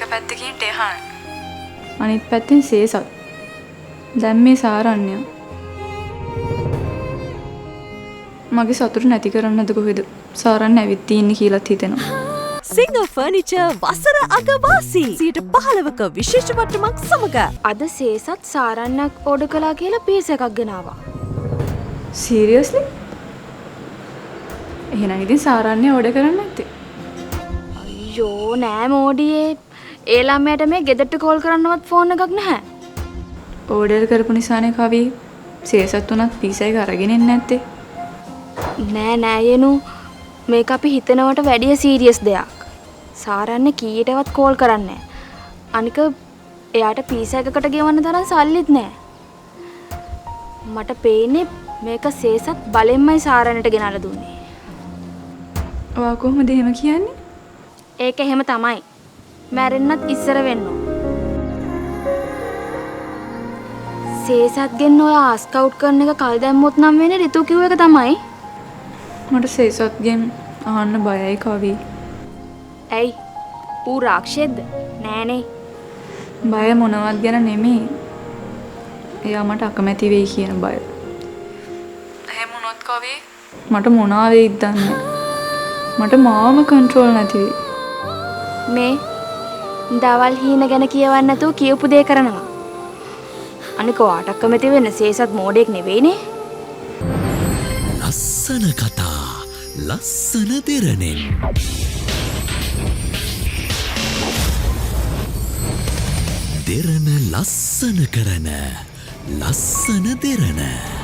පැත්තකින් ටෙහාන්. අනිත් පැත්තෙන් සේසත්. දැන් මේ සාරණ්‍ය. මගේ සතුට නැති කරන්නද කොහෙද? සාරණ්‍ය ඇවිත් තින්නේ කියලාත් හිතෙනවා. සිංහ ෆර්නිචර් වසර අගවාසී 15%ක විශේෂ වටුමක් සමග අද සේසත් සාරන්නක් ඕඩර් කළා කියලා පීස් එකක් ගෙනාවා. සීරියස්ලි? එහෙනම් ඉතින් සාරණ්‍ය ඕඩර් කරන්න නැත්තේ. අයියෝ නෑ මෝඩියේ. ඒ ළමයට මේ ගෙදරට කෝල් කරන්නවත් ෆෝන් එකක් නැහැ. ඕඩර් කරපු නිසානේ කවි සේසත් උනත් පීස් එක අරගෙන එන්නේ නැත්තේ. නෑ යනු මේක අපි හිතනවට වැඩිය සීරියස් දෙයක්. සාරන්න කීයටවත් කෝල් කරන්නේ. අනික එයාට පීස් එකකට ගෙවන්න තරම් සල්ලිත් නෑ. මට පේන්නේ මේක සේසත් බලෙන්මයි සාරන්නට ගෙනල්ලා දුන්නේ. ඔයා කොහොමද එහෙම කියන්නේ? ඒක එහෙම තමයි. මැරෙන්නත් ඉස්සර වෙන්න. සේසත්ගෙන් ඔය ආස්කවුට් කරන එක කල් දැම්මොත් නම් වෙන්නේ රිතු කිව්ව එක තමයි. මට සේසත්ගෙන් අහන්න බයයි කවි. ඇයි? ඌ රාක්ෂයේද? නෑනේ. බය මොනවත් ගැන නෙමෙයි. එයා මට අකමැති වෙයි කියන බය. එහෙම වුණොත් කවි මට මොනවා වෙයිද දන්නේ. මට මාවම කන්ට්‍රෝල් නැති වෙයි. මේ දවල් හීන ගැන කියවන්න නැතුව කියපු දේ කරනවා. අනික ඔයාට අකමැති වෙන්න සේසත් මෝඩෙක් නෙවෙයිනේ. ලස්සන කතා ලස්සන දෙරණෙන් දෙරණ ලස්සන කරන ලස්සන දෙරණ